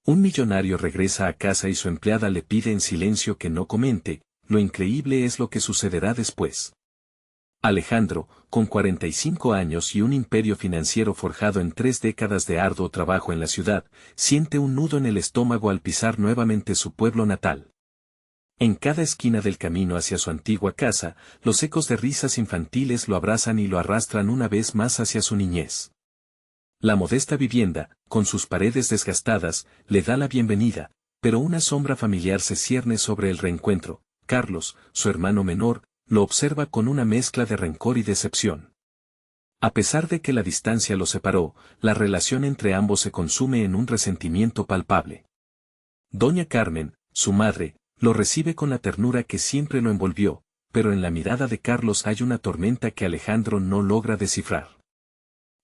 Un millonario regresa a casa y su empleada le pide en silencio que no comente. Lo increíble es lo que sucederá después. Alejandro, con 45 años y un imperio financiero forjado en 3 décadas de arduo trabajo en la ciudad, siente un nudo en el estómago al pisar nuevamente su pueblo natal. En cada esquina del camino hacia su antigua casa, los ecos de risas infantiles lo abrazan y lo arrastran una vez más hacia su niñez. La modesta vivienda, con sus paredes desgastadas, le da la bienvenida, pero una sombra familiar se cierne sobre el reencuentro. Carlos, su hermano menor, lo observa con una mezcla de rencor y decepción. A pesar de que la distancia los separó, la relación entre ambos se consume en un resentimiento palpable. Doña Carmen, su madre, lo recibe con la ternura que siempre lo envolvió, pero en la mirada de Carlos hay una tormenta que Alejandro no logra descifrar.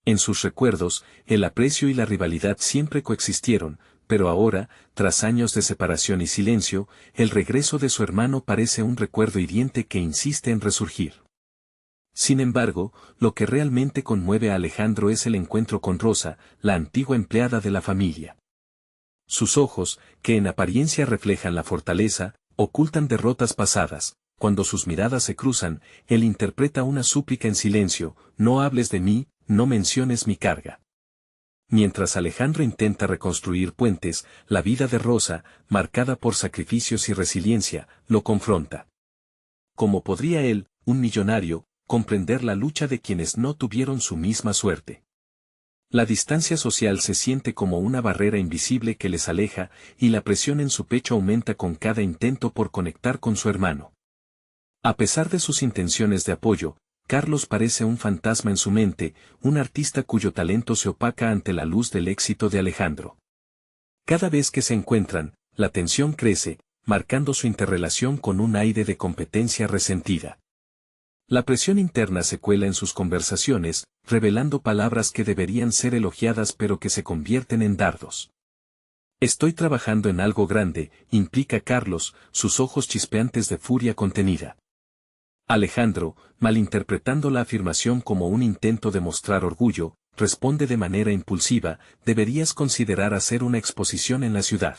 En sus recuerdos, el aprecio y la rivalidad siempre coexistieron, pero ahora, tras años de separación y silencio, el regreso de su hermano parece un recuerdo hiriente que insiste en resurgir. Sin embargo, lo que realmente conmueve a Alejandro es el encuentro con Rosa, la antigua empleada de la familia. Sus ojos, que en apariencia reflejan la fortaleza, ocultan derrotas pasadas. Cuando sus miradas se cruzan, él interpreta una súplica en silencio: no hables de mí, no menciones mi carga. Mientras Alejandro intenta reconstruir puentes, la vida de Rosa, marcada por sacrificios y resiliencia, lo confronta. ¿Cómo podría él, un millonario, comprender la lucha de quienes no tuvieron su misma suerte? La distancia social se siente como una barrera invisible que les aleja, y la presión en su pecho aumenta con cada intento por conectar con su hermano. A pesar de sus intenciones de apoyo, Carlos parece un fantasma en su mente, un artista cuyo talento se opaca ante la luz del éxito de Alejandro. Cada vez que se encuentran, la tensión crece, marcando su interrelación con un aire de competencia resentida. La presión interna se cuela en sus conversaciones, revelando palabras que deberían ser elogiadas pero que se convierten en dardos. Estoy trabajando en algo grande, implica Carlos, sus ojos chispeantes de furia contenida. Alejandro, malinterpretando la afirmación como un intento de mostrar orgullo, responde de manera impulsiva: deberías considerar hacer una exposición en la ciudad.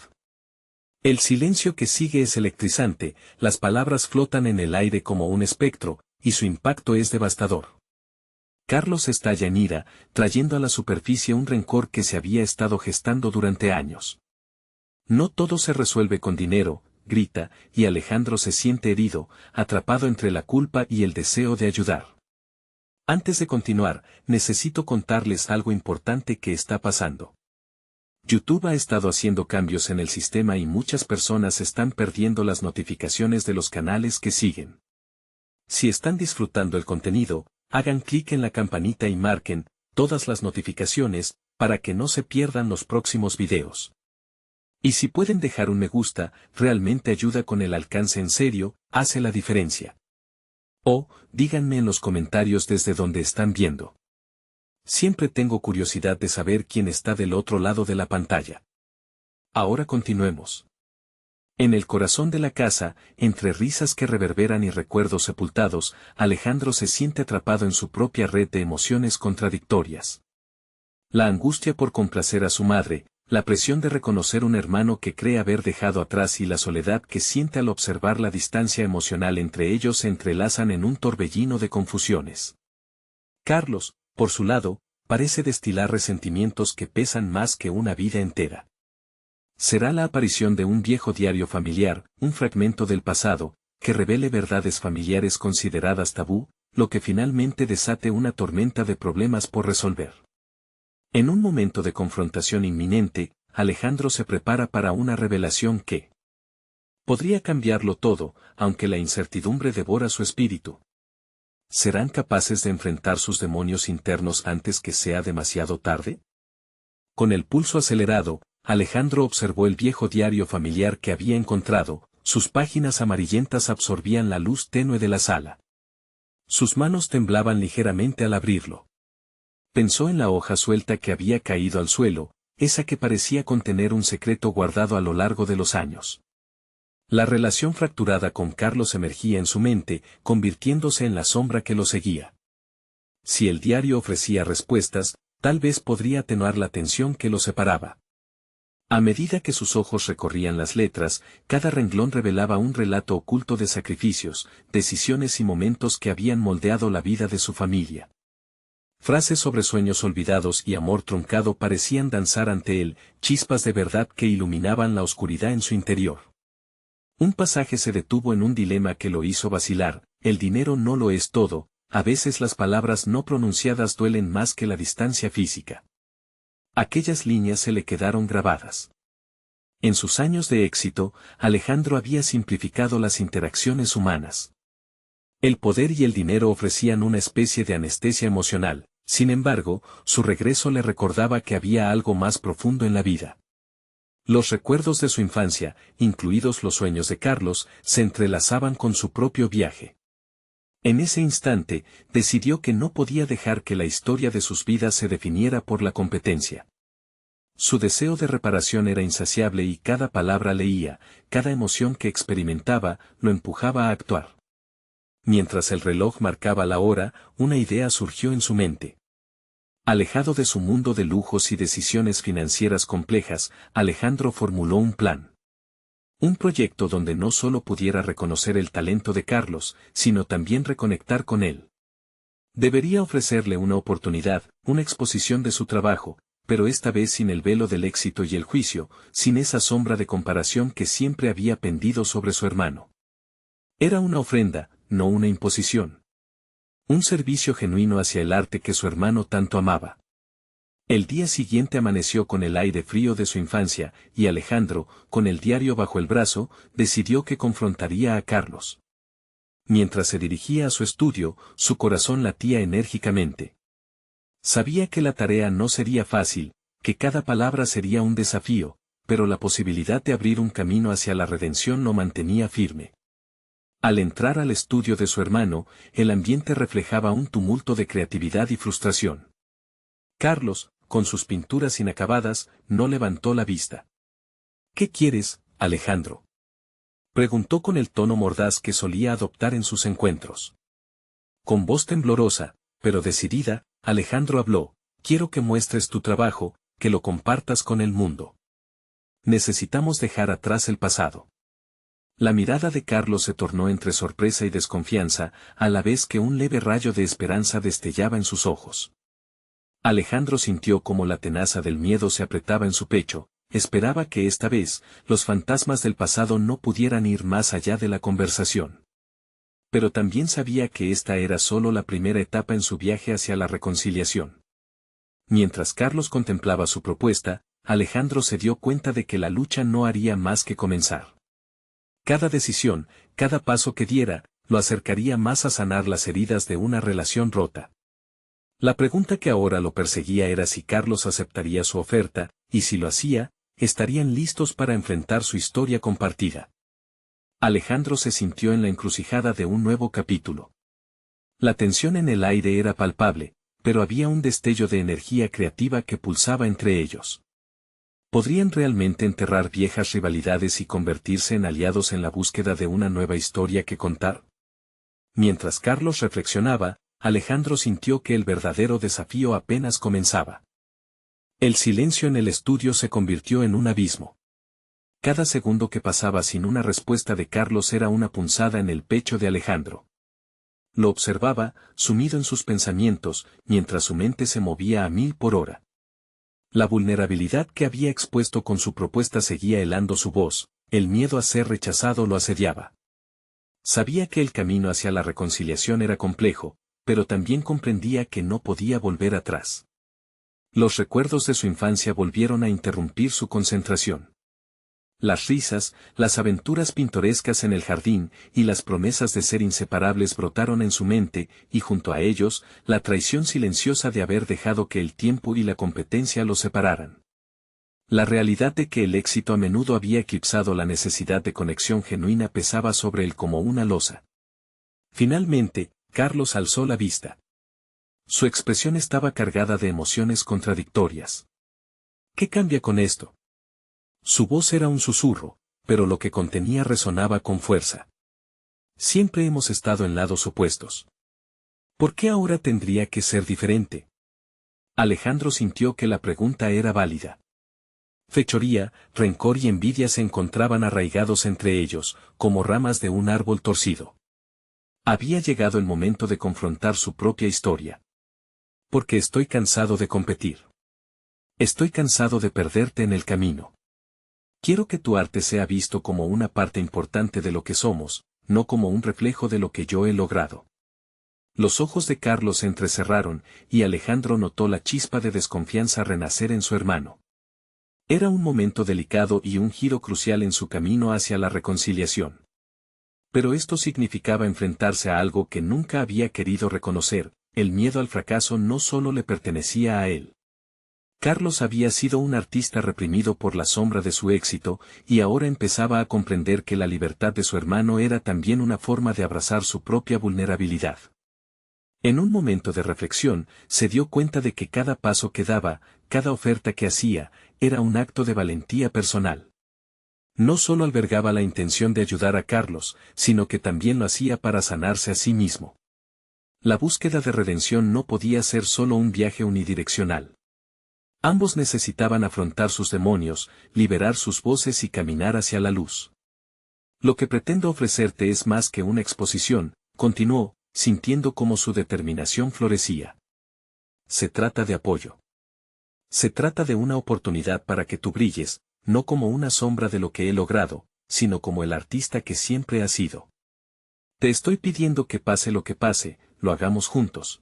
El silencio que sigue es electrizante, las palabras flotan en el aire como un espectro, y su impacto es devastador. Carlos estalla en ira, trayendo a la superficie un rencor que se había estado gestando durante años. No todo se resuelve con dinero, grita, y Alejandro se siente herido, atrapado entre la culpa y el deseo de ayudar. Antes de continuar, necesito contarles algo importante que está pasando. YouTube ha estado haciendo cambios en el sistema y muchas personas están perdiendo las notificaciones de los canales que siguen. Si están disfrutando el contenido, hagan clic en la campanita y marquen todas las notificaciones, para que no se pierdan los próximos videos. Y si pueden dejar un me gusta, realmente ayuda con el alcance, en serio, hace la diferencia. O, díganme en los comentarios desde donde están viendo. Siempre tengo curiosidad de saber quién está del otro lado de la pantalla. Ahora continuemos. En el corazón de la casa, entre risas que reverberan y recuerdos sepultados, Alejandro se siente atrapado en su propia red de emociones contradictorias. La angustia por complacer a su madre, la presión de reconocer un hermano que cree haber dejado atrás y la soledad que siente al observar la distancia emocional entre ellos se entrelazan en un torbellino de confusiones. Carlos, por su lado, parece destilar resentimientos que pesan más que una vida entera. Será la aparición de un viejo diario familiar, un fragmento del pasado, que revele verdades familiares consideradas tabú, lo que finalmente desate una tormenta de problemas por resolver. En un momento de confrontación inminente, Alejandro se prepara para una revelación que podría cambiarlo todo, aunque la incertidumbre devora su espíritu. ¿Serán capaces de enfrentar sus demonios internos antes que sea demasiado tarde? Con el pulso acelerado, Alejandro observó el viejo diario familiar que había encontrado, sus páginas amarillentas absorbían la luz tenue de la sala. Sus manos temblaban ligeramente al abrirlo. Pensó en la hoja suelta que había caído al suelo, esa que parecía contener un secreto guardado a lo largo de los años. La relación fracturada con Carlos emergía en su mente, convirtiéndose en la sombra que lo seguía. Si el diario ofrecía respuestas, tal vez podría atenuar la tensión que lo separaba. A medida que sus ojos recorrían las letras, cada renglón revelaba un relato oculto de sacrificios, decisiones y momentos que habían moldeado la vida de su familia. Frases sobre sueños olvidados y amor truncado parecían danzar ante él, chispas de verdad que iluminaban la oscuridad en su interior. Un pasaje se detuvo en un dilema que lo hizo vacilar: el dinero no lo es todo, a veces las palabras no pronunciadas duelen más que la distancia física. Aquellas líneas se le quedaron grabadas. En sus años de éxito, Alejandro había simplificado las interacciones humanas. El poder y el dinero ofrecían una especie de anestesia emocional, sin embargo, su regreso le recordaba que había algo más profundo en la vida. Los recuerdos de su infancia, incluidos los sueños de Carlos, se entrelazaban con su propio viaje. En ese instante, decidió que no podía dejar que la historia de sus vidas se definiera por la competencia. Su deseo de reparación era insaciable y cada palabra leía, cada emoción que experimentaba, lo empujaba a actuar. Mientras el reloj marcaba la hora, una idea surgió en su mente. Alejado de su mundo de lujos y decisiones financieras complejas, Alejandro formuló un plan. Un proyecto donde no solo pudiera reconocer el talento de Carlos, sino también reconectar con él. Debería ofrecerle una oportunidad, una exposición de su trabajo, pero esta vez sin el velo del éxito y el juicio, sin esa sombra de comparación que siempre había pendido sobre su hermano. Era una ofrenda, no una imposición. Un servicio genuino hacia el arte que su hermano tanto amaba. El día siguiente amaneció con el aire frío de su infancia, y Alejandro, con el diario bajo el brazo, decidió que confrontaría a Carlos. Mientras se dirigía a su estudio, su corazón latía enérgicamente. Sabía que la tarea no sería fácil, que cada palabra sería un desafío, pero la posibilidad de abrir un camino hacia la redención lo mantenía firme. Al entrar al estudio de su hermano, el ambiente reflejaba un tumulto de creatividad y frustración. Carlos, con sus pinturas inacabadas, no levantó la vista. ¿Qué quieres, Alejandro?, preguntó con el tono mordaz que solía adoptar en sus encuentros. Con voz temblorosa, pero decidida, Alejandro habló: quiero que muestres tu trabajo, que lo compartas con el mundo. Necesitamos dejar atrás el pasado. La mirada de Carlos se tornó entre sorpresa y desconfianza, a la vez que un leve rayo de esperanza destellaba en sus ojos. Alejandro sintió como la tenaza del miedo se apretaba en su pecho, esperaba que esta vez, los fantasmas del pasado no pudieran ir más allá de la conversación. Pero también sabía que esta era solo la primera etapa en su viaje hacia la reconciliación. Mientras Carlos contemplaba su propuesta, Alejandro se dio cuenta de que la lucha no haría más que comenzar. Cada decisión, cada paso que diera, lo acercaría más a sanar las heridas de una relación rota. La pregunta que ahora lo perseguía era si Carlos aceptaría su oferta, y si lo hacía, estarían listos para enfrentar su historia compartida. Alejandro se sintió en la encrucijada de un nuevo capítulo. La tensión en el aire era palpable, pero había un destello de energía creativa que pulsaba entre ellos. ¿Podrían realmente enterrar viejas rivalidades y convertirse en aliados en la búsqueda de una nueva historia que contar? Mientras Carlos reflexionaba, Alejandro sintió que el verdadero desafío apenas comenzaba. El silencio en el estudio se convirtió en un abismo. Cada segundo que pasaba sin una respuesta de Carlos era una punzada en el pecho de Alejandro. Lo observaba, sumido en sus pensamientos, mientras su mente se movía a 1000 por hora. La vulnerabilidad que había expuesto con su propuesta seguía helando su voz, el miedo a ser rechazado lo asediaba. Sabía que el camino hacia la reconciliación era complejo, pero también comprendía que no podía volver atrás. Los recuerdos de su infancia volvieron a interrumpir su concentración. Las risas, las aventuras pintorescas en el jardín, y las promesas de ser inseparables brotaron en su mente, y junto a ellos, la traición silenciosa de haber dejado que el tiempo y la competencia los separaran. La realidad de que el éxito a menudo había eclipsado la necesidad de conexión genuina pesaba sobre él como una losa. Finalmente, Carlos alzó la vista. Su expresión estaba cargada de emociones contradictorias. ¿Qué cambia con esto? Su voz era un susurro, pero lo que contenía resonaba con fuerza. Siempre hemos estado en lados opuestos. ¿Por qué ahora tendría que ser diferente? Alejandro sintió que la pregunta era válida. Fechoría, rencor y envidia se encontraban arraigados entre ellos, como ramas de un árbol torcido. Había llegado el momento de confrontar su propia historia. Porque estoy cansado de competir. Estoy cansado de perderte en el camino. Quiero que tu arte sea visto como una parte importante de lo que somos, no como un reflejo de lo que yo he logrado. Los ojos de Carlos se entrecerraron, y Alejandro notó la chispa de desconfianza renacer en su hermano. Era un momento delicado y un giro crucial en su camino hacia la reconciliación. Pero esto significaba enfrentarse a algo que nunca había querido reconocer: el miedo al fracaso no solo le pertenecía a él. Carlos había sido un artista reprimido por la sombra de su éxito, y ahora empezaba a comprender que la libertad de su hermano era también una forma de abrazar su propia vulnerabilidad. En un momento de reflexión, se dio cuenta de que cada paso que daba, cada oferta que hacía, era un acto de valentía personal. No solo albergaba la intención de ayudar a Carlos, sino que también lo hacía para sanarse a sí mismo. La búsqueda de redención no podía ser solo un viaje unidireccional. Ambos necesitaban afrontar sus demonios, liberar sus voces y caminar hacia la luz. Lo que pretendo ofrecerte es más que una exposición, continuó, sintiendo cómo su determinación florecía. Se trata de apoyo. Se trata de una oportunidad para que tú brilles, no como una sombra de lo que he logrado, sino como el artista que siempre has sido. Te estoy pidiendo que pase lo que pase, lo hagamos juntos.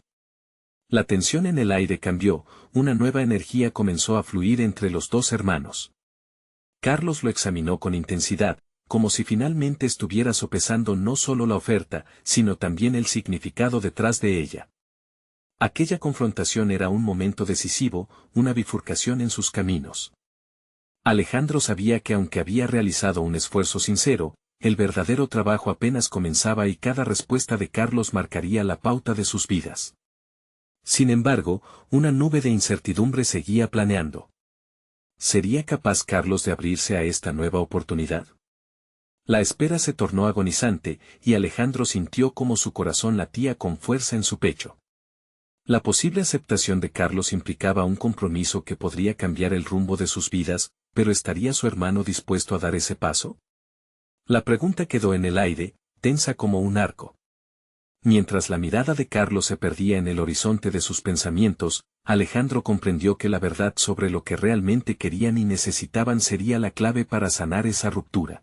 La tensión en el aire cambió, una nueva energía comenzó a fluir entre los dos hermanos. Carlos lo examinó con intensidad, como si finalmente estuviera sopesando no solo la oferta, sino también el significado detrás de ella. Aquella confrontación era un momento decisivo, una bifurcación en sus caminos. Alejandro sabía que aunque había realizado un esfuerzo sincero, el verdadero trabajo apenas comenzaba y cada respuesta de Carlos marcaría la pauta de sus vidas. Sin embargo, una nube de incertidumbre seguía planeando. ¿Sería capaz Carlos de abrirse a esta nueva oportunidad? La espera se tornó agonizante, y Alejandro sintió como su corazón latía con fuerza en su pecho. La posible aceptación de Carlos implicaba un compromiso que podría cambiar el rumbo de sus vidas, pero ¿estaría su hermano dispuesto a dar ese paso? La pregunta quedó en el aire, tensa como un arco. Mientras la mirada de Carlos se perdía en el horizonte de sus pensamientos, Alejandro comprendió que la verdad sobre lo que realmente querían y necesitaban sería la clave para sanar esa ruptura.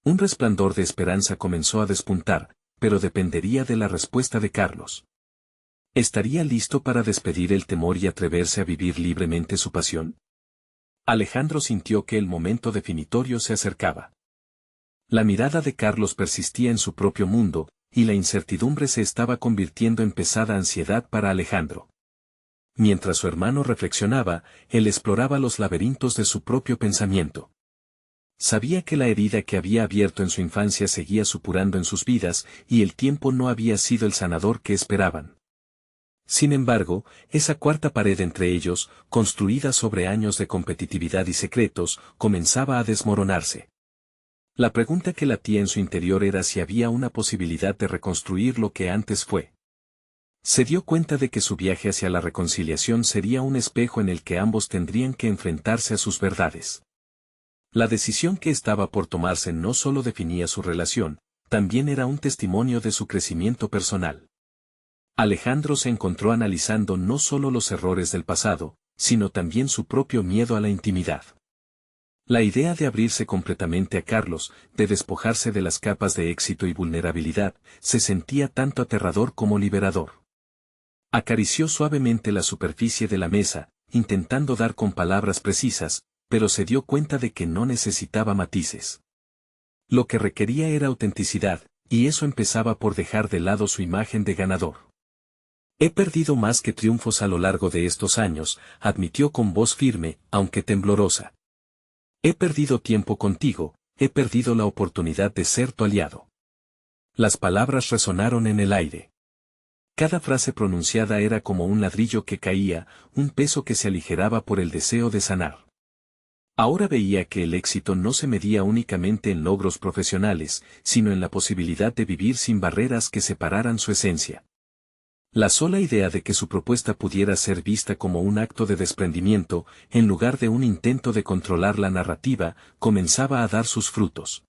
Un resplandor de esperanza comenzó a despuntar, pero dependería de la respuesta de Carlos. ¿Estaría listo para despedir el temor y atreverse a vivir libremente su pasión? Alejandro sintió que el momento definitorio se acercaba. La mirada de Carlos persistía en su propio mundo, y la incertidumbre se estaba convirtiendo en pesada ansiedad para Alejandro. Mientras su hermano reflexionaba, él exploraba los laberintos de su propio pensamiento. Sabía que la herida que había abierto en su infancia seguía supurando en sus vidas, y el tiempo no había sido el sanador que esperaban. Sin embargo, esa cuarta pared entre ellos, construida sobre años de competitividad y secretos, comenzaba a desmoronarse. La pregunta que latía en su interior era si había una posibilidad de reconstruir lo que antes fue. Se dio cuenta de que su viaje hacia la reconciliación sería un espejo en el que ambos tendrían que enfrentarse a sus verdades. La decisión que estaba por tomarse no solo definía su relación, también era un testimonio de su crecimiento personal. Alejandro se encontró analizando no solo los errores del pasado, sino también su propio miedo a la intimidad. La idea de abrirse completamente a Carlos, de despojarse de las capas de éxito y vulnerabilidad, se sentía tanto aterrador como liberador. Acarició suavemente la superficie de la mesa, intentando dar con palabras precisas, pero se dio cuenta de que no necesitaba matices. Lo que requería era autenticidad, y eso empezaba por dejar de lado su imagen de ganador. He perdido más que triunfos a lo largo de estos años, admitió con voz firme, aunque temblorosa. He perdido tiempo contigo, he perdido la oportunidad de ser tu aliado. Las palabras resonaron en el aire. Cada frase pronunciada era como un ladrillo que caía, un peso que se aligeraba por el deseo de sanar. Ahora veía que el éxito no se medía únicamente en logros profesionales, sino en la posibilidad de vivir sin barreras que separaran su esencia. La sola idea de que su propuesta pudiera ser vista como un acto de desprendimiento, en lugar de un intento de controlar la narrativa, comenzaba a dar sus frutos.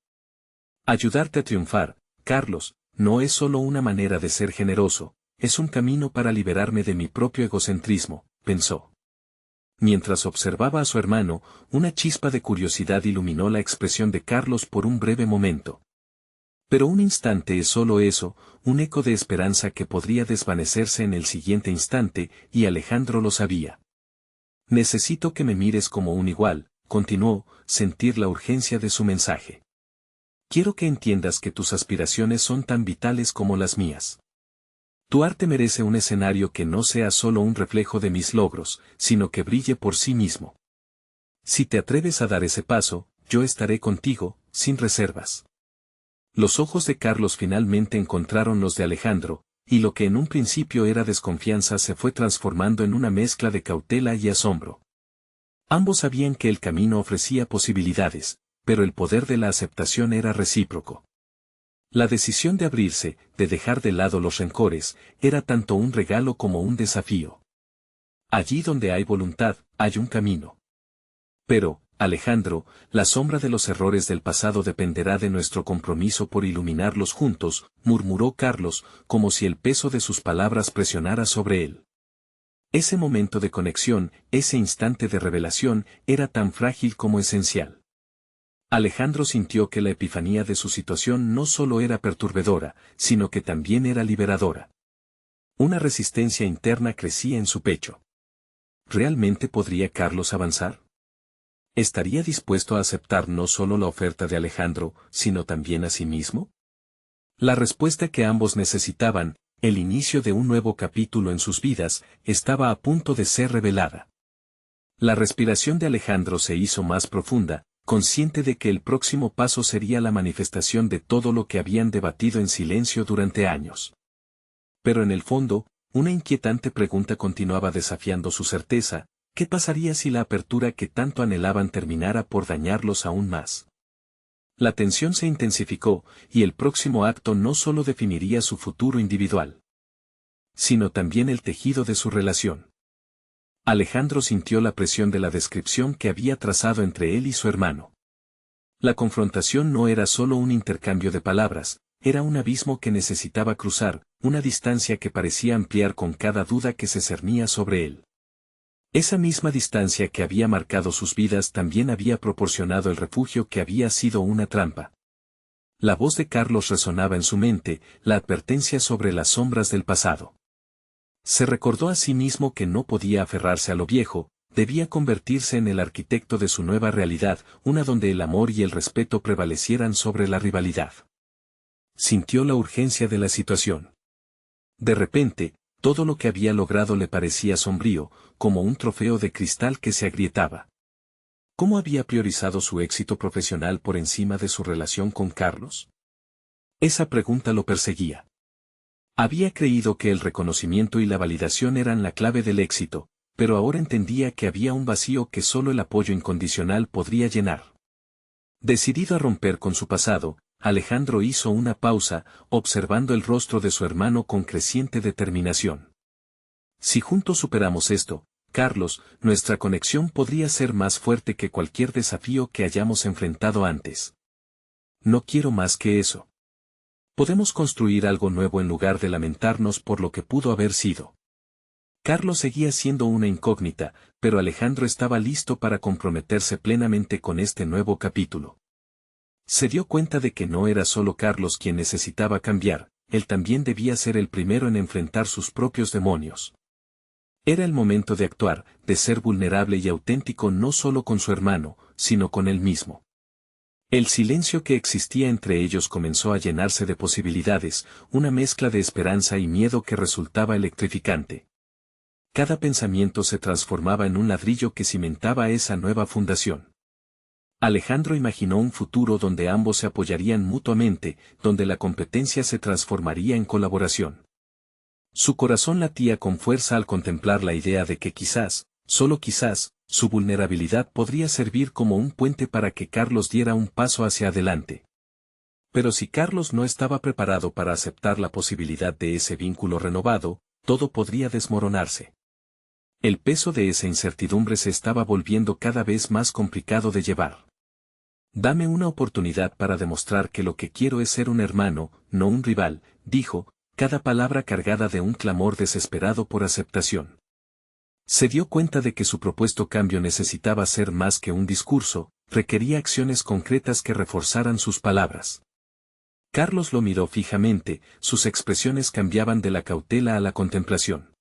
Ayudarte a triunfar, Carlos, no es solo una manera de ser generoso, es un camino para liberarme de mi propio egocentrismo, pensó. Mientras observaba a su hermano, una chispa de curiosidad iluminó la expresión de Carlos por un breve momento. Pero un instante es solo eso, un eco de esperanza que podría desvanecerse en el siguiente instante, y Alejandro lo sabía. Necesito que me mires como un igual, continuó, sentir la urgencia de su mensaje. Quiero que entiendas que tus aspiraciones son tan vitales como las mías. Tu arte merece un escenario que no sea solo un reflejo de mis logros, sino que brille por sí mismo. Si te atreves a dar ese paso, yo estaré contigo, sin reservas. Los ojos de Carlos finalmente encontraron los de Alejandro, y lo que en un principio era desconfianza se fue transformando en una mezcla de cautela y asombro. Ambos sabían que el camino ofrecía posibilidades, pero el poder de la aceptación era recíproco. La decisión de abrirse, de dejar de lado los rencores, era tanto un regalo como un desafío. Allí donde hay voluntad, hay un camino. Pero, Alejandro, la sombra de los errores del pasado dependerá de nuestro compromiso por iluminarlos juntos, murmuró Carlos, como si el peso de sus palabras presionara sobre él. Ese momento de conexión, ese instante de revelación, era tan frágil como esencial. Alejandro sintió que la epifanía de su situación no solo era perturbadora, sino que también era liberadora. Una resistencia interna crecía en su pecho. ¿Realmente podría Carlos avanzar? ¿Estaría dispuesto a aceptar no solo la oferta de Alejandro, sino también a sí mismo? La respuesta que ambos necesitaban, el inicio de un nuevo capítulo en sus vidas, estaba a punto de ser revelada. La respiración de Alejandro se hizo más profunda, consciente de que el próximo paso sería la manifestación de todo lo que habían debatido en silencio durante años. Pero en el fondo, una inquietante pregunta continuaba desafiando su certeza: ¿qué pasaría si la apertura que tanto anhelaban terminara por dañarlos aún más? La tensión se intensificó, y el próximo acto no solo definiría su futuro individual, sino también el tejido de su relación. Alejandro sintió la presión de la descripción que había trazado entre él y su hermano. La confrontación no era solo un intercambio de palabras, era un abismo que necesitaba cruzar, una distancia que parecía ampliar con cada duda que se cernía sobre él. Esa misma distancia que había marcado sus vidas también había proporcionado el refugio que había sido una trampa. La voz de Carlos resonaba en su mente, la advertencia sobre las sombras del pasado. Se recordó a sí mismo que no podía aferrarse a lo viejo, debía convertirse en el arquitecto de su nueva realidad, una donde el amor y el respeto prevalecieran sobre la rivalidad. Sintió la urgencia de la situación. De repente, todo lo que había logrado le parecía sombrío, como un trofeo de cristal que se agrietaba. ¿Cómo había priorizado su éxito profesional por encima de su relación con Carlos? Esa pregunta lo perseguía. Había creído que el reconocimiento y la validación eran la clave del éxito, pero ahora entendía que había un vacío que solo el apoyo incondicional podría llenar. Decidido a romper con su pasado, Alejandro hizo una pausa, observando el rostro de su hermano con creciente determinación. Si juntos superamos esto, Carlos, nuestra conexión podría ser más fuerte que cualquier desafío que hayamos enfrentado antes. No quiero más que eso. Podemos construir algo nuevo en lugar de lamentarnos por lo que pudo haber sido. Carlos seguía siendo una incógnita, pero Alejandro estaba listo para comprometerse plenamente con este nuevo capítulo. Se dio cuenta de que no era solo Carlos quien necesitaba cambiar, él también debía ser el primero en enfrentar sus propios demonios. Era el momento de actuar, de ser vulnerable y auténtico no solo con su hermano, sino con él mismo. El silencio que existía entre ellos comenzó a llenarse de posibilidades, una mezcla de esperanza y miedo que resultaba electrificante. Cada pensamiento se transformaba en un ladrillo que cimentaba esa nueva fundación. Alejandro imaginó un futuro donde ambos se apoyarían mutuamente, donde la competencia se transformaría en colaboración. Su corazón latía con fuerza al contemplar la idea de que quizás, solo quizás, su vulnerabilidad podría servir como un puente para que Carlos diera un paso hacia adelante. Pero si Carlos no estaba preparado para aceptar la posibilidad de ese vínculo renovado, todo podría desmoronarse. El peso de esa incertidumbre se estaba volviendo cada vez más complicado de llevar. Dame una oportunidad para demostrar que lo que quiero es ser un hermano, no un rival, dijo, cada palabra cargada de un clamor desesperado por aceptación. Se dio cuenta de que su propuesto cambio necesitaba ser más que un discurso, requería acciones concretas que reforzaran sus palabras. Carlos lo miró fijamente, sus expresiones cambiaban de la cautela a la contemplación.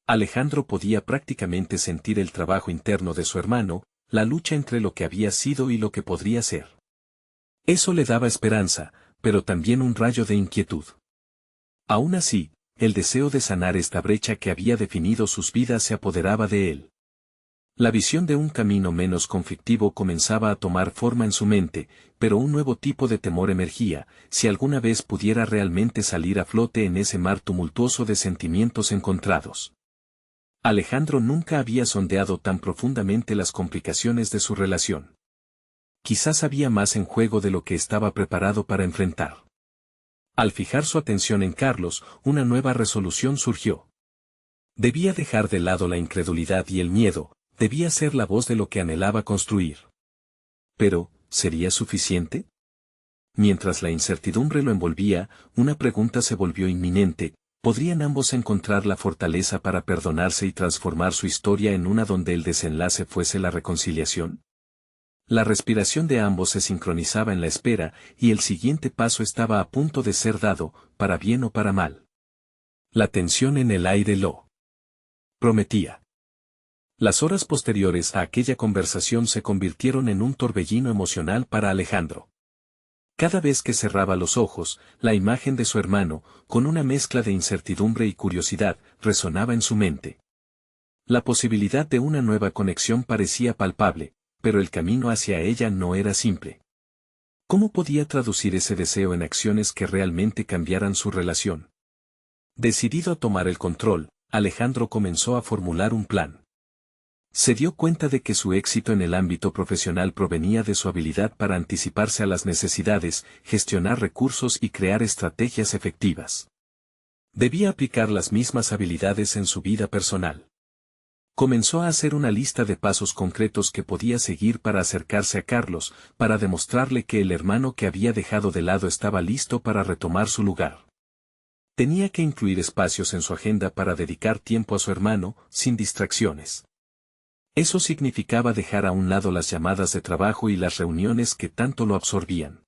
Alejandro podía prácticamente sentir el trabajo interno de su hermano, la lucha entre lo que había sido y lo que podría ser. Eso le daba esperanza, pero también un rayo de inquietud. Aún así, el deseo de sanar esta brecha que había definido sus vidas se apoderaba de él. La visión de un camino menos conflictivo comenzaba a tomar forma en su mente, pero un nuevo tipo de temor emergía, si alguna vez pudiera realmente salir a flote en ese mar tumultuoso de sentimientos encontrados. Alejandro nunca había sondeado tan profundamente las complicaciones de su relación. Quizás había más en juego de lo que estaba preparado para enfrentar. Al fijar su atención en Carlos, una nueva resolución surgió. Debía dejar de lado la incredulidad y el miedo, debía ser la voz de lo que anhelaba construir. Pero, ¿sería suficiente? Mientras la incertidumbre lo envolvía, una pregunta se volvió inminente: ¿podrían ambos encontrar la fortaleza para perdonarse y transformar su historia en una donde el desenlace fuese la reconciliación? La respiración de ambos se sincronizaba en la espera, y el siguiente paso estaba a punto de ser dado, para bien o para mal. La tensión en el aire lo prometía. Las horas posteriores a aquella conversación se convirtieron en un torbellino emocional para Alejandro. Cada vez que cerraba los ojos, la imagen de su hermano, con una mezcla de incertidumbre y curiosidad, resonaba en su mente. La posibilidad de una nueva conexión parecía palpable, pero el camino hacia ella no era simple. ¿Cómo podía traducir ese deseo en acciones que realmente cambiaran su relación? Decidido a tomar el control, Alejandro comenzó a formular un plan. Se dio cuenta de que su éxito en el ámbito profesional provenía de su habilidad para anticiparse a las necesidades, gestionar recursos y crear estrategias efectivas. Debía aplicar las mismas habilidades en su vida personal. Comenzó a hacer una lista de pasos concretos que podía seguir para acercarse a Carlos, para demostrarle que el hermano que había dejado de lado estaba listo para retomar su lugar. Tenía que incluir espacios en su agenda para dedicar tiempo a su hermano, sin distracciones. Eso significaba dejar a un lado las llamadas de trabajo y las reuniones que tanto lo absorbían.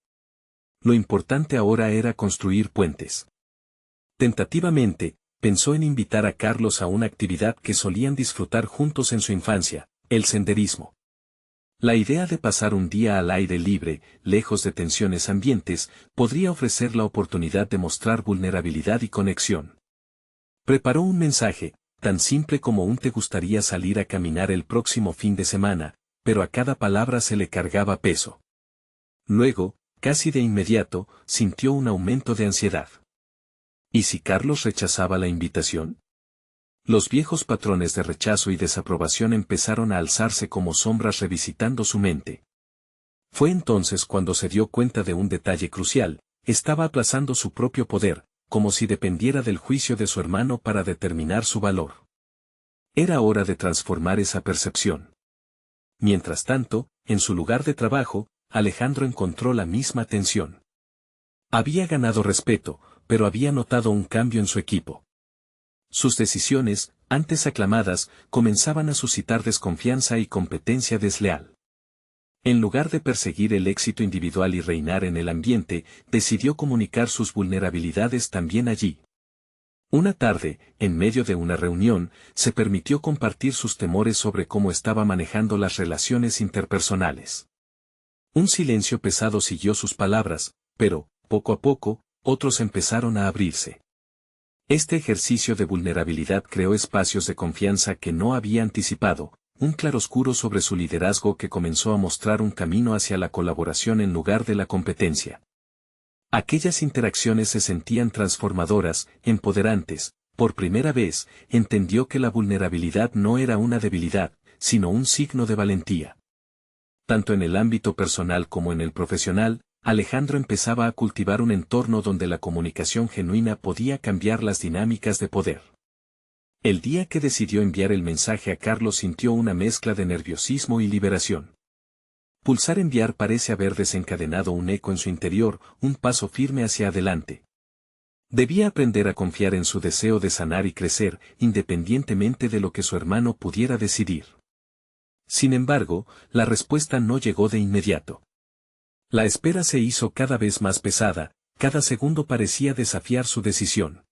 Lo importante ahora era construir puentes. Tentativamente, pensó en invitar a Carlos a una actividad que solían disfrutar juntos en su infancia, el senderismo. La idea de pasar un día al aire libre, lejos de tensiones ambientes, podría ofrecer la oportunidad de mostrar vulnerabilidad y conexión. Preparó un mensaje, tan simple como un "te gustaría salir a caminar el próximo fin de semana", pero a cada palabra se le cargaba peso. Luego, casi de inmediato, sintió un aumento de ansiedad. ¿Y si Carlos rechazaba la invitación? Los viejos patrones de rechazo y desaprobación empezaron a alzarse como sombras revisitando su mente. Fue entonces cuando se dio cuenta de un detalle crucial: estaba aplazando su propio poder, como si dependiera del juicio de su hermano para determinar su valor. Era hora de transformar esa percepción. Mientras tanto, en su lugar de trabajo, Alejandro encontró la misma tensión. Había ganado respeto, pero había notado un cambio en su equipo. Sus decisiones, antes aclamadas, comenzaban a suscitar desconfianza y competencia desleal. En lugar de perseguir el éxito individual y reinar en el ambiente, decidió comunicar sus vulnerabilidades también allí. Una tarde, en medio de una reunión, se permitió compartir sus temores sobre cómo estaba manejando las relaciones interpersonales. Un silencio pesado siguió sus palabras, pero, poco a poco, otros empezaron a abrirse. Este ejercicio de vulnerabilidad creó espacios de confianza que no había anticipado, un claroscuro sobre su liderazgo que comenzó a mostrar un camino hacia la colaboración en lugar de la competencia. Aquellas interacciones se sentían transformadoras, empoderantes. Por primera vez, entendió que la vulnerabilidad no era una debilidad, sino un signo de valentía. Tanto en el ámbito personal como en el profesional, Alejandro empezaba a cultivar un entorno donde la comunicación genuina podía cambiar las dinámicas de poder. El día que decidió enviar el mensaje a Carlos sintió una mezcla de nerviosismo y liberación. Pulsar enviar parece haber desencadenado un eco en su interior, un paso firme hacia adelante. Debía aprender a confiar en su deseo de sanar y crecer, independientemente de lo que su hermano pudiera decidir. Sin embargo, la respuesta no llegó de inmediato. La espera se hizo cada vez más pesada, cada segundo parecía desafiar su decisión.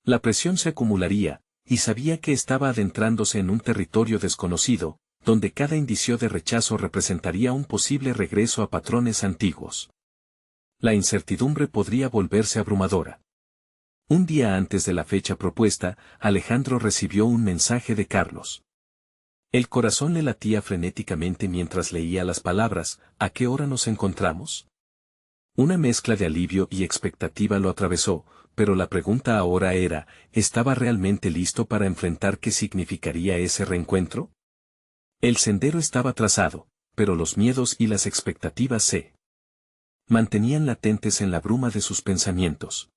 La presión se acumularía, y sabía que estaba adentrándose en un territorio desconocido, donde cada indicio de rechazo representaría un posible regreso a patrones antiguos. La incertidumbre podría volverse abrumadora. Un día antes de la fecha propuesta, Alejandro recibió un mensaje de Carlos. El corazón le latía frenéticamente mientras leía las palabras: ¿a qué hora nos encontramos? Una mezcla de alivio y expectativa lo atravesó, pero la pregunta ahora era, ¿estaba realmente listo para enfrentar qué significaría ese reencuentro? El sendero estaba trazado, pero los miedos y las expectativas se mantenían latentes en la bruma de sus pensamientos.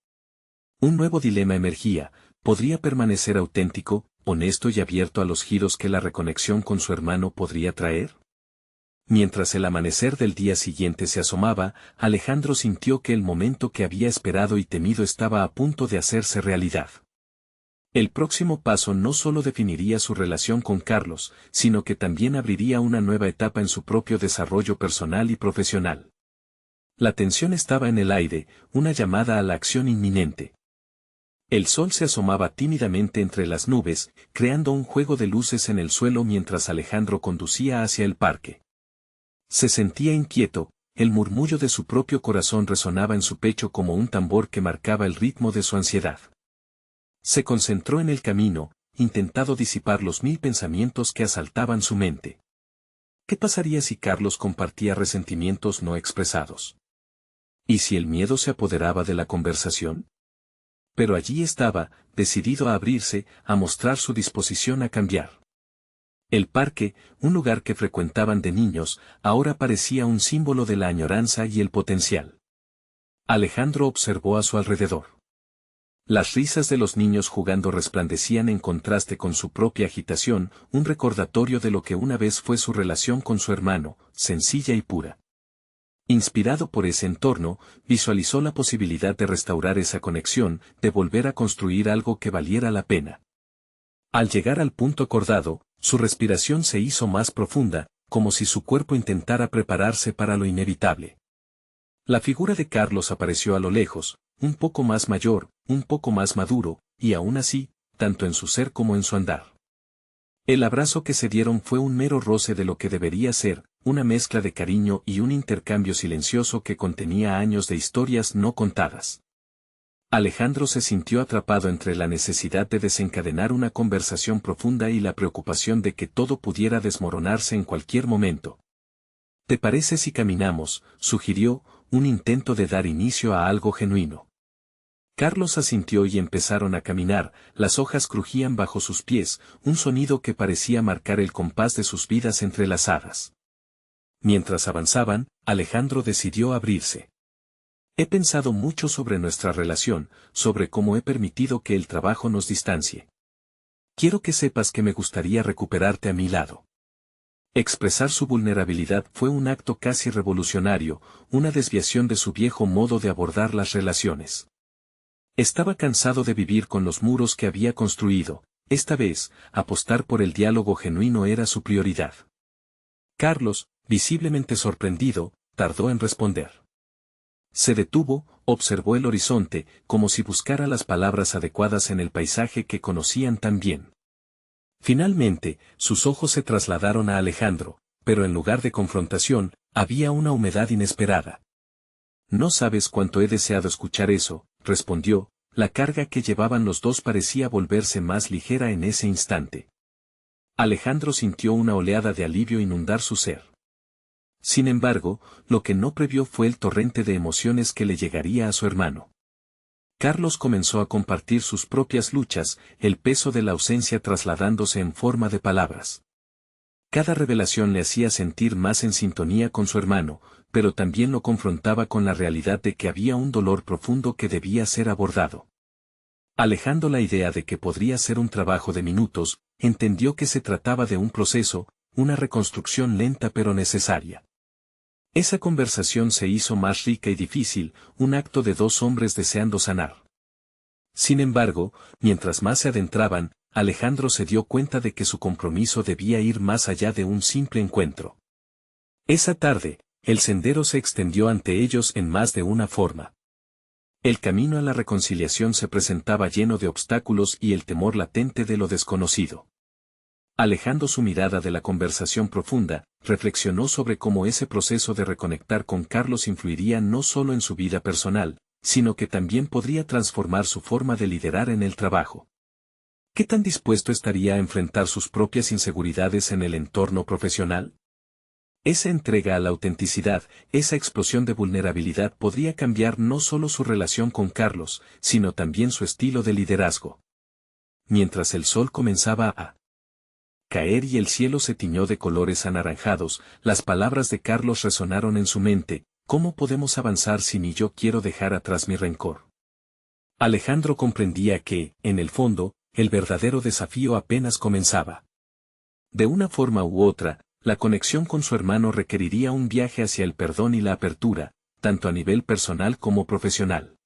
Un nuevo dilema emergía: ¿podría permanecer auténtico, honesto y abierto a los giros que la reconexión con su hermano podría traer? Mientras el amanecer del día siguiente se asomaba, Alejandro sintió que el momento que había esperado y temido estaba a punto de hacerse realidad. El próximo paso no solo definiría su relación con Carlos, sino que también abriría una nueva etapa en su propio desarrollo personal y profesional. La tensión estaba en el aire, una llamada a la acción inminente. El sol se asomaba tímidamente entre las nubes, creando un juego de luces en el suelo mientras Alejandro conducía hacia el parque. Se sentía inquieto, el murmullo de su propio corazón resonaba en su pecho como un tambor que marcaba el ritmo de su ansiedad. Se concentró en el camino, intentando disipar los 1000 pensamientos que asaltaban su mente. ¿Qué pasaría si Carlos compartía resentimientos no expresados? ¿Y si el miedo se apoderaba de la conversación? Pero allí estaba, decidido a abrirse, a mostrar su disposición a cambiar. El parque, un lugar que frecuentaban de niños, ahora parecía un símbolo de la añoranza y el potencial. Alejandro observó a su alrededor. Las risas de los niños jugando resplandecían en contraste con su propia agitación, un recordatorio de lo que una vez fue su relación con su hermano, sencilla y pura. Inspirado por ese entorno, visualizó la posibilidad de restaurar esa conexión, de volver a construir algo que valiera la pena. Al llegar al punto acordado, su respiración se hizo más profunda, como si su cuerpo intentara prepararse para lo inevitable. La figura de Carlos apareció a lo lejos, un poco más mayor, un poco más maduro, y aún así, tanto en su ser como en su andar. El abrazo que se dieron fue un mero roce de lo que debería ser, una mezcla de cariño y un intercambio silencioso que contenía años de historias no contadas. Alejandro se sintió atrapado entre la necesidad de desencadenar una conversación profunda y la preocupación de que todo pudiera desmoronarse en cualquier momento. ¿Te parece si caminamos?, sugirió, un intento de dar inicio a algo genuino. Carlos asintió y empezaron a caminar, las hojas crujían bajo sus pies, un sonido que parecía marcar el compás de sus vidas entrelazadas. Mientras avanzaban, Alejandro decidió abrirse. He pensado mucho sobre nuestra relación, sobre cómo he permitido que el trabajo nos distancie. Quiero que sepas que me gustaría recuperarte a mi lado. Expresar su vulnerabilidad fue un acto casi revolucionario, una desviación de su viejo modo de abordar las relaciones. Estaba cansado de vivir con los muros que había construido, esta vez, apostar por el diálogo genuino era su prioridad. Carlos, visiblemente sorprendido, tardó en responder. Se detuvo, observó el horizonte, como si buscara las palabras adecuadas en el paisaje que conocían tan bien. Finalmente, sus ojos se trasladaron a Alejandro, pero en lugar de confrontación, había una humedad inesperada. No sabes cuánto he deseado escuchar eso, respondió, la carga que llevaban los dos parecía volverse más ligera en ese instante. Alejandro sintió una oleada de alivio inundar su ser. Sin embargo, lo que no previó fue el torrente de emociones que le llegaría a su hermano. Carlos comenzó a compartir sus propias luchas, el peso de la ausencia trasladándose en forma de palabras. Cada revelación le hacía sentir más en sintonía con su hermano, pero también lo confrontaba con la realidad de que había un dolor profundo que debía ser abordado. Alejando la idea de que podría ser un trabajo de minutos, entendió que se trataba de un proceso, una reconstrucción lenta pero necesaria. Esa conversación se hizo más rica y difícil, un acto de dos hombres deseando sanar. Sin embargo, mientras más se adentraban, Alejandro se dio cuenta de que su compromiso debía ir más allá de un simple encuentro. Esa tarde, el sendero se extendió ante ellos en más de una forma. El camino a la reconciliación se presentaba lleno de obstáculos y el temor latente de lo desconocido. Alejando su mirada de la conversación profunda, reflexionó sobre cómo ese proceso de reconectar con Carlos influiría no solo en su vida personal, sino que también podría transformar su forma de liderar en el trabajo. ¿Qué tan dispuesto estaría a enfrentar sus propias inseguridades en el entorno profesional? Esa entrega a la autenticidad, esa explosión de vulnerabilidad podría cambiar no solo su relación con Carlos, sino también su estilo de liderazgo. Mientras el sol comenzaba a caer y el cielo se tiñó de colores anaranjados, las palabras de Carlos resonaron en su mente: ¿cómo podemos avanzar si ni yo quiero dejar atrás mi rencor? Alejandro comprendía que, en el fondo, el verdadero desafío apenas comenzaba. De una forma u otra, la conexión con su hermano requeriría un viaje hacia el perdón y la apertura, tanto a nivel personal como profesional.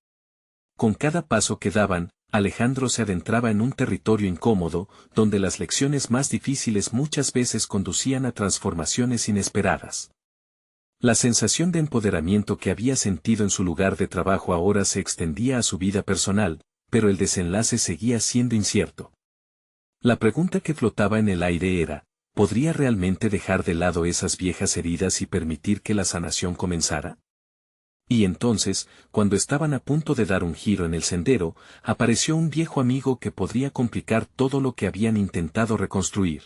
Con cada paso que daban, Alejandro se adentraba en un territorio incómodo, donde las lecciones más difíciles muchas veces conducían a transformaciones inesperadas. La sensación de empoderamiento que había sentido en su lugar de trabajo ahora se extendía a su vida personal, pero el desenlace seguía siendo incierto. La pregunta que flotaba en el aire era: ¿podría realmente dejar de lado esas viejas heridas y permitir que la sanación comenzara? Y entonces, cuando estaban a punto de dar un giro en el sendero, apareció un viejo amigo que podría complicar todo lo que habían intentado reconstruir.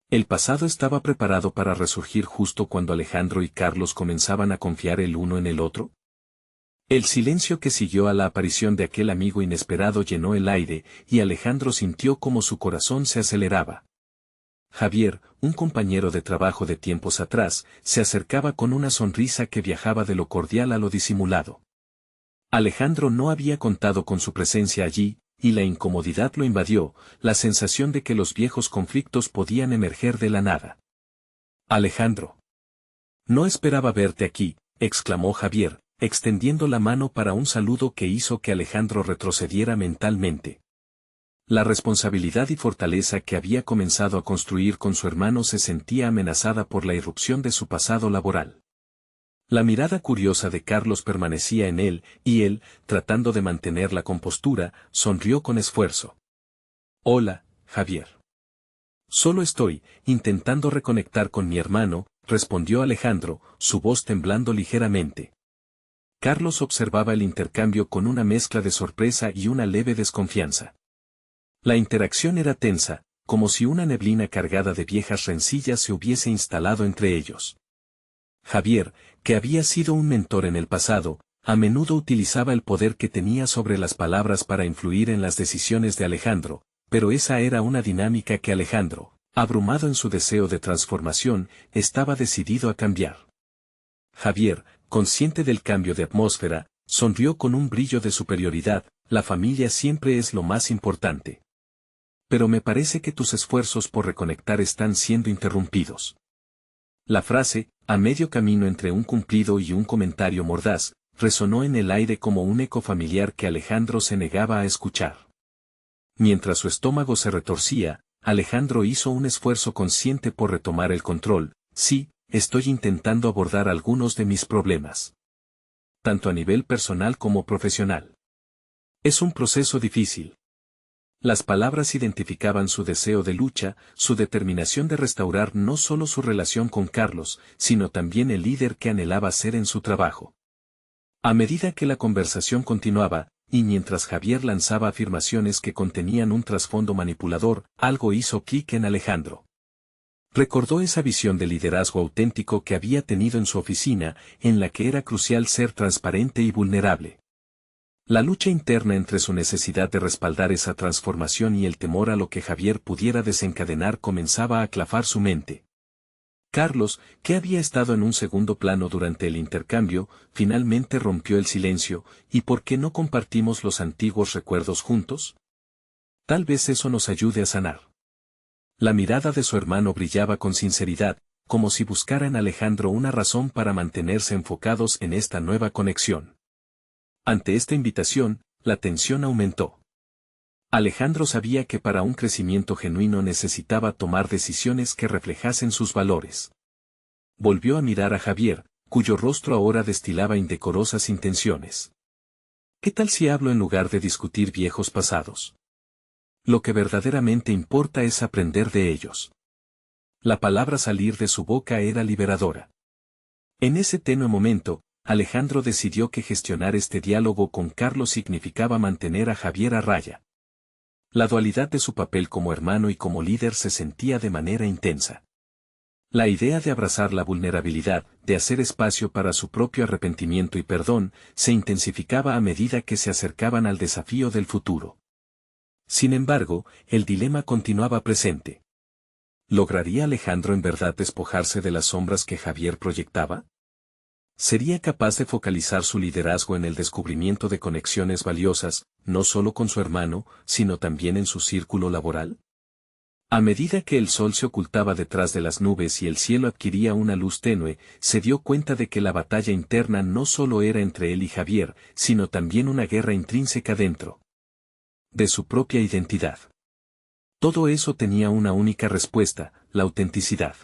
El pasado estaba preparado para resurgir justo cuando Alejandro y Carlos comenzaban a confiar el uno en el otro. El silencio que siguió a la aparición de aquel amigo inesperado llenó el aire, y Alejandro sintió como su corazón se aceleraba. Javier, un compañero de trabajo de tiempos atrás, se acercaba con una sonrisa que viajaba de lo cordial a lo disimulado. Alejandro no había contado con su presencia allí, y la incomodidad lo invadió, la sensación de que los viejos conflictos podían emerger de la nada. Alejandro. No esperaba verte aquí, exclamó Javier, extendiendo la mano para un saludo que hizo que Alejandro retrocediera mentalmente. La responsabilidad y fortaleza que había comenzado a construir con su hermano se sentía amenazada por la irrupción de su pasado laboral. La mirada curiosa de Carlos permanecía en él, y él, tratando de mantener la compostura, sonrió con esfuerzo. Hola, Javier. Solo estoy intentando reconectar con mi hermano, respondió Alejandro, su voz temblando ligeramente. Carlos observaba el intercambio con una mezcla de sorpresa y una leve desconfianza. La interacción era tensa, como si una neblina cargada de viejas rencillas se hubiese instalado entre ellos. Javier, que había sido un mentor en el pasado, a menudo utilizaba el poder que tenía sobre las palabras para influir en las decisiones de Alejandro, pero esa era una dinámica que Alejandro, abrumado en su deseo de transformación, estaba decidido a cambiar. Javier, consciente del cambio de atmósfera, sonrió con un brillo de superioridad: la familia siempre es lo más importante. Pero me parece que tus esfuerzos por reconectar están siendo interrumpidos. La frase, a medio camino entre un cumplido y un comentario mordaz, resonó en el aire como un eco familiar que Alejandro se negaba a escuchar. Mientras su estómago se retorcía, Alejandro hizo un esfuerzo consciente por retomar el control. Sí, estoy intentando abordar algunos de mis problemas. Tanto a nivel personal como profesional. Es un proceso difícil. Las palabras identificaban su deseo de lucha, su determinación de restaurar no solo su relación con Carlos, sino también el líder que anhelaba ser en su trabajo. A medida que la conversación continuaba, y mientras Javier lanzaba afirmaciones que contenían un trasfondo manipulador, algo hizo clic en Alejandro. Recordó esa visión de liderazgo auténtico que había tenido en su oficina, en la que era crucial ser transparente y vulnerable. La lucha interna entre su necesidad de respaldar esa transformación y el temor a lo que Javier pudiera desencadenar comenzaba a aclafar su mente. Carlos, que había estado en un segundo plano durante el intercambio, finalmente rompió el silencio. ¿Y por qué no compartimos los antiguos recuerdos juntos? Tal vez eso nos ayude a sanar. La mirada de su hermano brillaba con sinceridad, como si buscara en Alejandro una razón para mantenerse enfocados en esta nueva conexión. Ante esta invitación, la tensión aumentó. Alejandro sabía que para un crecimiento genuino necesitaba tomar decisiones que reflejasen sus valores. Volvió a mirar a Javier, cuyo rostro ahora destilaba indecorosas intenciones. ¿Qué tal si hablo en lugar de discutir viejos pasados? Lo que verdaderamente importa es aprender de ellos. La palabra salir de su boca era liberadora. En ese tenue momento, Alejandro decidió que gestionar este diálogo con Carlos significaba mantener a Javier a raya. La dualidad de su papel como hermano y como líder se sentía de manera intensa. La idea de abrazar la vulnerabilidad, de hacer espacio para su propio arrepentimiento y perdón, se intensificaba a medida que se acercaban al desafío del futuro. Sin embargo, el dilema continuaba presente. ¿Lograría Alejandro en verdad despojarse de las sombras que Javier proyectaba? ¿Sería capaz de focalizar su liderazgo en el descubrimiento de conexiones valiosas, no solo con su hermano, sino también en su círculo laboral? A medida que el sol se ocultaba detrás de las nubes y el cielo adquiría una luz tenue, se dio cuenta de que la batalla interna no solo era entre él y Javier, sino también una guerra intrínseca dentro de su propia identidad. Todo eso tenía una única respuesta, la autenticidad.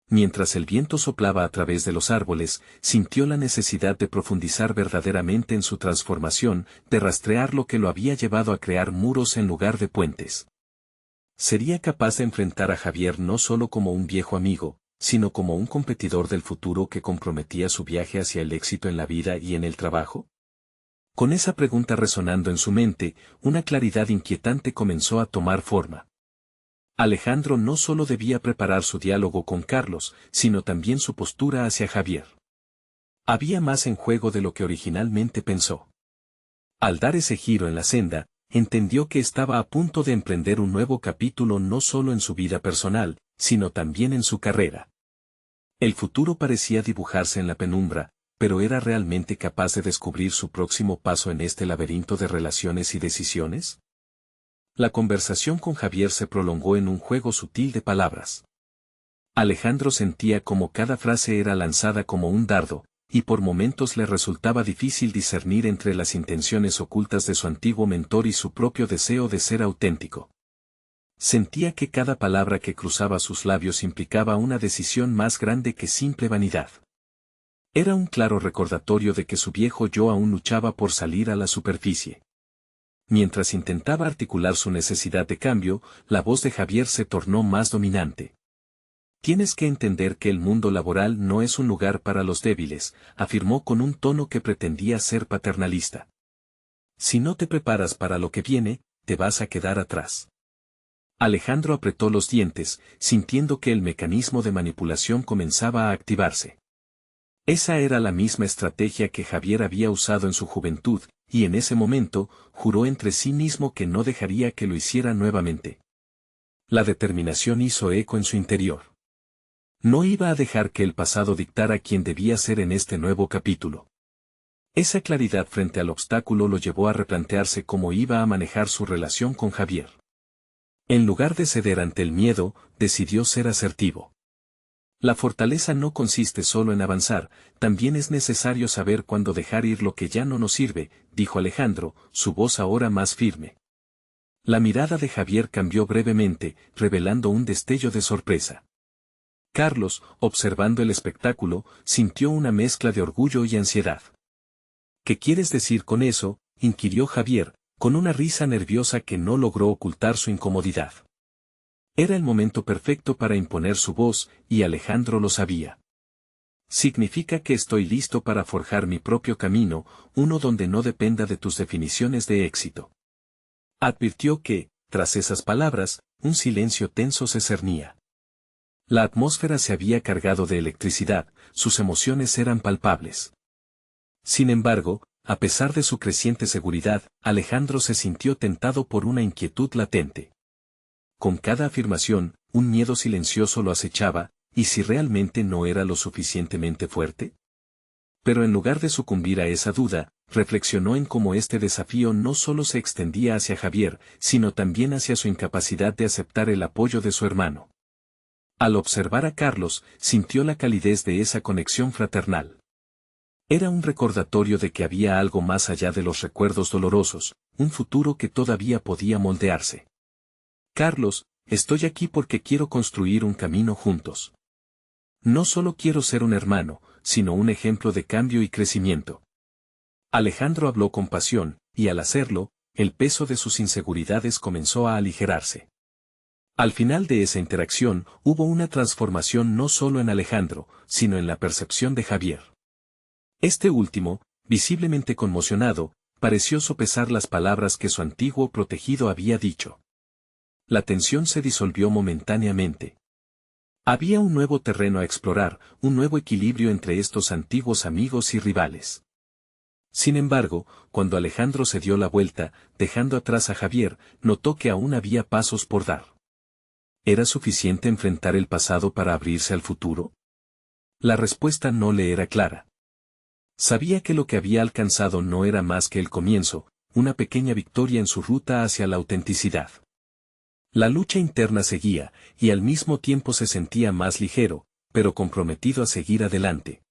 Mientras el viento soplaba a través de los árboles, sintió la necesidad de profundizar verdaderamente en su transformación, de rastrear lo que lo había llevado a crear muros en lugar de puentes. ¿Sería capaz de enfrentar a Javier no solo como un viejo amigo, sino como un competidor del futuro que comprometía su viaje hacia el éxito en la vida y en el trabajo? Con esa pregunta resonando en su mente, una claridad inquietante comenzó a tomar forma. Alejandro no solo debía preparar su diálogo con Carlos, sino también su postura hacia Javier. Había más en juego de lo que originalmente pensó. Al dar ese giro en la senda, entendió que estaba a punto de emprender un nuevo capítulo no solo en su vida personal, sino también en su carrera. El futuro parecía dibujarse en la penumbra, pero ¿era realmente capaz de descubrir su próximo paso en este laberinto de relaciones y decisiones? La conversación con Javier se prolongó en un juego sutil de palabras. Alejandro sentía como cada frase era lanzada como un dardo, y por momentos le resultaba difícil discernir entre las intenciones ocultas de su antiguo mentor y su propio deseo de ser auténtico. Sentía que cada palabra que cruzaba sus labios implicaba una decisión más grande que simple vanidad. Era un claro recordatorio de que su viejo yo aún luchaba por salir a la superficie. Mientras intentaba articular su necesidad de cambio, la voz de Javier se tornó más dominante. Tienes que entender que el mundo laboral no es un lugar para los débiles, afirmó con un tono que pretendía ser paternalista. Si no te preparas para lo que viene, te vas a quedar atrás. Alejandro apretó los dientes, sintiendo que el mecanismo de manipulación comenzaba a activarse. Esa era la misma estrategia que Javier había usado en su juventud, y en ese momento, juró entre sí mismo que no dejaría que lo hiciera nuevamente. La determinación hizo eco en su interior. No iba a dejar que el pasado dictara quién debía ser en este nuevo capítulo. Esa claridad frente al obstáculo lo llevó a replantearse cómo iba a manejar su relación con Javier. En lugar de ceder ante el miedo, decidió ser asertivo. La fortaleza no consiste solo en avanzar, también es necesario saber cuándo dejar ir lo que ya no nos sirve, dijo Alejandro, su voz ahora más firme. La mirada de Javier cambió brevemente, revelando un destello de sorpresa. Carlos, observando el espectáculo, sintió una mezcla de orgullo y ansiedad. ¿Qué quieres decir con eso?, inquirió Javier, con una risa nerviosa que no logró ocultar su incomodidad. Era el momento perfecto para imponer su voz, y Alejandro lo sabía. Significa que estoy listo para forjar mi propio camino, uno donde no dependa de tus definiciones de éxito. Advirtió que, tras esas palabras, un silencio tenso se cernía. La atmósfera se había cargado de electricidad, sus emociones eran palpables. Sin embargo, a pesar de su creciente seguridad, Alejandro se sintió tentado por una inquietud latente. Con cada afirmación, un miedo silencioso lo acechaba, ¿y si realmente no era lo suficientemente fuerte? Pero en lugar de sucumbir a esa duda, reflexionó en cómo este desafío no solo se extendía hacia Javier, sino también hacia su incapacidad de aceptar el apoyo de su hermano. Al observar a Carlos, sintió la calidez de esa conexión fraternal. Era un recordatorio de que había algo más allá de los recuerdos dolorosos, un futuro que todavía podía moldearse. Carlos, estoy aquí porque quiero construir un camino juntos. No solo quiero ser un hermano, sino un ejemplo de cambio y crecimiento. Alejandro habló con pasión, y al hacerlo, el peso de sus inseguridades comenzó a aligerarse. Al final de esa interacción, hubo una transformación no solo en Alejandro, sino en la percepción de Javier. Este último, visiblemente conmocionado, pareció sopesar las palabras que su antiguo protegido había dicho. La tensión se disolvió momentáneamente. Había un nuevo terreno a explorar, un nuevo equilibrio entre estos antiguos amigos y rivales. Sin embargo, cuando Alejandro se dio la vuelta, dejando atrás a Javier, notó que aún había pasos por dar. ¿Era suficiente enfrentar el pasado para abrirse al futuro? La respuesta no le era clara. Sabía que lo que había alcanzado no era más que el comienzo, una pequeña victoria en su ruta hacia la autenticidad. La lucha interna seguía, y al mismo tiempo se sentía más ligero, pero comprometido a seguir adelante.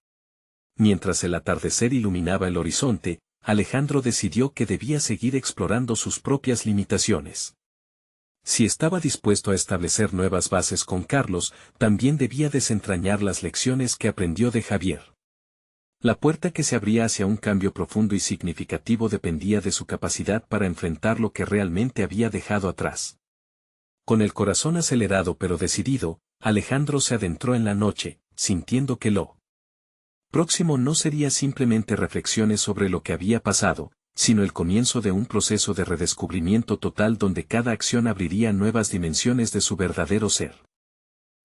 Mientras el atardecer iluminaba el horizonte, Alejandro decidió que debía seguir explorando sus propias limitaciones. Si estaba dispuesto a establecer nuevas bases con Carlos, también debía desentrañar las lecciones que aprendió de Javier. La puerta que se abría hacia un cambio profundo y significativo dependía de su capacidad para enfrentar lo que realmente había dejado atrás. Con el corazón acelerado pero decidido, Alejandro se adentró en la noche, sintiendo que lo próximo no sería simplemente reflexiones sobre lo que había pasado, sino el comienzo de un proceso de redescubrimiento total donde cada acción abriría nuevas dimensiones de su verdadero ser.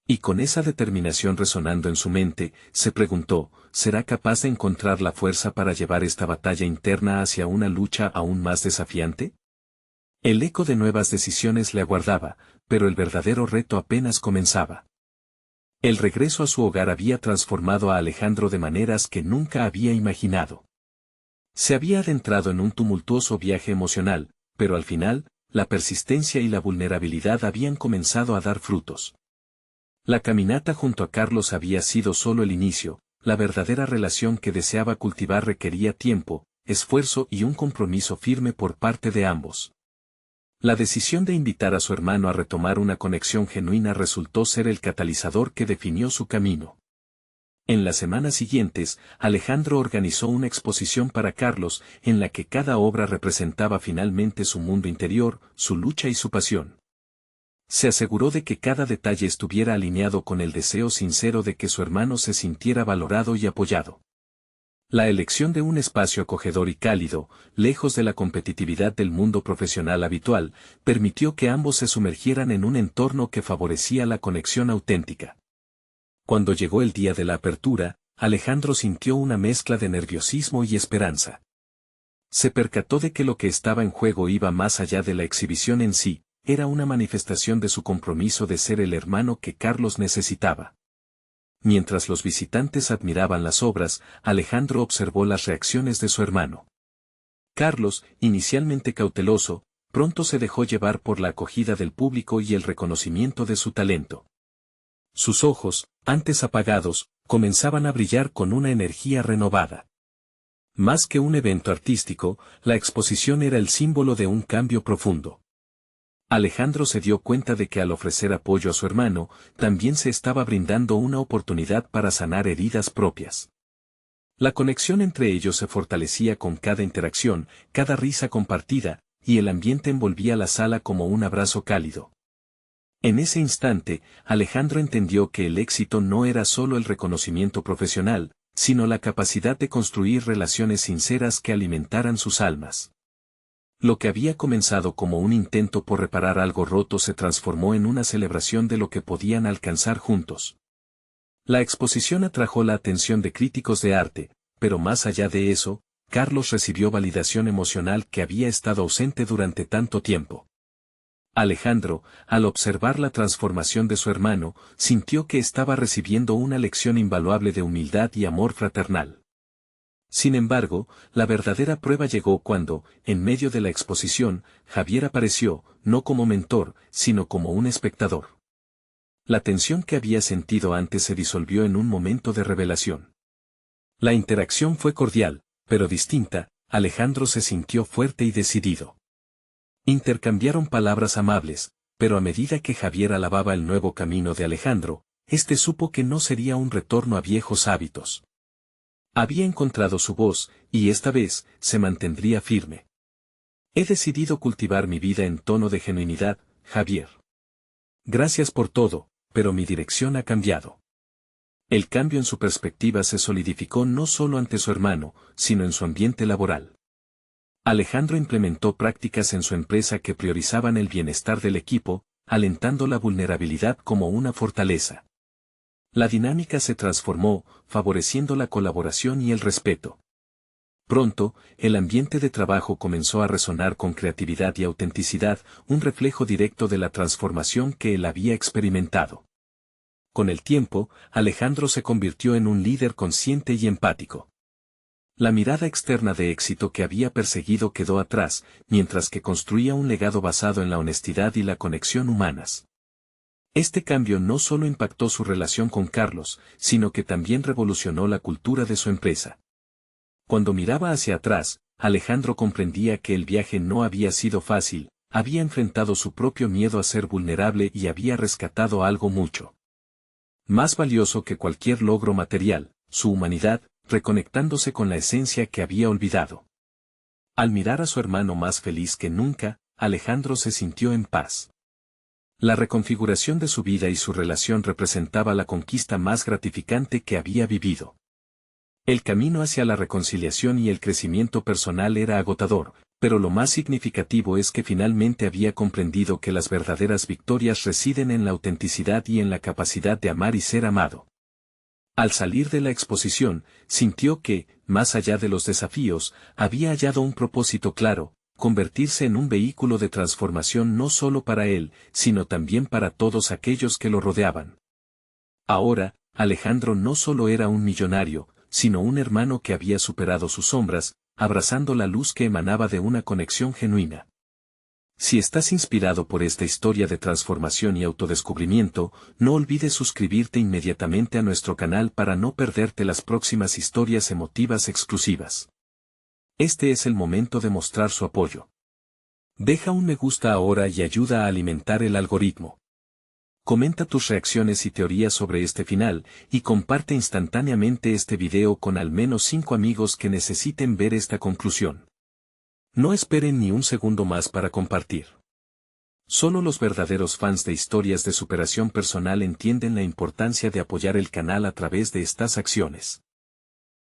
Y con esa determinación resonando en su mente, se preguntó, ¿será capaz de encontrar la fuerza para llevar esta batalla interna hacia una lucha aún más desafiante? El eco de nuevas decisiones le aguardaba, pero el verdadero reto apenas comenzaba. El regreso a su hogar había transformado a Alejandro de maneras que nunca había imaginado. Se había adentrado en un tumultuoso viaje emocional, pero al final, la persistencia y la vulnerabilidad habían comenzado a dar frutos. La caminata junto a Carlos había sido solo el inicio, la verdadera relación que deseaba cultivar requería tiempo, esfuerzo y un compromiso firme por parte de ambos. La decisión de invitar a su hermano a retomar una conexión genuina resultó ser el catalizador que definió su camino. En las semanas siguientes, Alejandro organizó una exposición para Carlos, en la que cada obra representaba finalmente su mundo interior, su lucha y su pasión. Se aseguró de que cada detalle estuviera alineado con el deseo sincero de que su hermano se sintiera valorado y apoyado. La elección de un espacio acogedor y cálido, lejos de la competitividad del mundo profesional habitual, permitió que ambos se sumergieran en un entorno que favorecía la conexión auténtica. Cuando llegó el día de la apertura, Alejandro sintió una mezcla de nerviosismo y esperanza. Se percató de que lo que estaba en juego iba más allá de la exhibición en sí, era una manifestación de su compromiso de ser el hermano que Carlos necesitaba. Mientras los visitantes admiraban las obras, Alejandro observó las reacciones de su hermano. Carlos, inicialmente cauteloso, pronto se dejó llevar por la acogida del público y el reconocimiento de su talento. Sus ojos, antes apagados, comenzaban a brillar con una energía renovada. Más que un evento artístico, la exposición era el símbolo de un cambio profundo. Alejandro se dio cuenta de que al ofrecer apoyo a su hermano, también se estaba brindando una oportunidad para sanar heridas propias. La conexión entre ellos se fortalecía con cada interacción, cada risa compartida, y el ambiente envolvía la sala como un abrazo cálido. En ese instante, Alejandro entendió que el éxito no era solo el reconocimiento profesional, sino la capacidad de construir relaciones sinceras que alimentaran sus almas. Lo que había comenzado como un intento por reparar algo roto se transformó en una celebración de lo que podían alcanzar juntos. La exposición atrajo la atención de críticos de arte, pero más allá de eso, Carlos recibió validación emocional que había estado ausente durante tanto tiempo. Alejandro, al observar la transformación de su hermano, sintió que estaba recibiendo una lección invaluable de humildad y amor fraternal. Sin embargo, la verdadera prueba llegó cuando, en medio de la exposición, Javier apareció, no como mentor, sino como un espectador. La tensión que había sentido antes se disolvió en un momento de revelación. La interacción fue cordial, pero distinta. Alejandro se sintió fuerte y decidido. Intercambiaron palabras amables, pero a medida que Javier alababa el nuevo camino de Alejandro, éste supo que no sería un retorno a viejos hábitos. Había encontrado su voz, y esta vez, se mantendría firme. He decidido cultivar mi vida en tono de genuinidad, Javier. Gracias por todo, pero mi dirección ha cambiado. El cambio en su perspectiva se solidificó no solo ante su hermano, sino en su ambiente laboral. Alejandro implementó prácticas en su empresa que priorizaban el bienestar del equipo, alentando la vulnerabilidad como una fortaleza. La dinámica se transformó, favoreciendo la colaboración y el respeto. Pronto, el ambiente de trabajo comenzó a resonar con creatividad y autenticidad, un reflejo directo de la transformación que él había experimentado. Con el tiempo, Alejandro se convirtió en un líder consciente y empático. La mirada externa de éxito que había perseguido quedó atrás, mientras que construía un legado basado en la honestidad y la conexión humanas. Este cambio no solo impactó su relación con Carlos, sino que también revolucionó la cultura de su empresa. Cuando miraba hacia atrás, Alejandro comprendía que el viaje no había sido fácil, había enfrentado su propio miedo a ser vulnerable y había rescatado algo mucho más valioso que cualquier logro material, su humanidad, reconectándose con la esencia que había olvidado. Al mirar a su hermano más feliz que nunca, Alejandro se sintió en paz. La reconfiguración de su vida y su relación representaba la conquista más gratificante que había vivido. El camino hacia la reconciliación y el crecimiento personal era agotador, pero lo más significativo es que finalmente había comprendido que las verdaderas victorias residen en la autenticidad y en la capacidad de amar y ser amado. Al salir de la exposición, sintió que, más allá de los desafíos, había hallado un propósito claro: convertirse en un vehículo de transformación no solo para él, sino también para todos aquellos que lo rodeaban. Ahora, Alejandro no solo era un millonario, sino un hermano que había superado sus sombras, abrazando la luz que emanaba de una conexión genuina. Si estás inspirado por esta historia de transformación y autodescubrimiento, no olvides suscribirte inmediatamente a nuestro canal para no perderte las próximas historias emotivas exclusivas. Este es el momento de mostrar su apoyo. Deja un me gusta ahora y ayuda a alimentar el algoritmo. Comenta tus reacciones y teorías sobre este final, y comparte instantáneamente este video con al menos 5 amigos que necesiten ver esta conclusión. No esperen ni un segundo más para compartir. Solo los verdaderos fans de historias de superación personal entienden la importancia de apoyar el canal a través de estas acciones.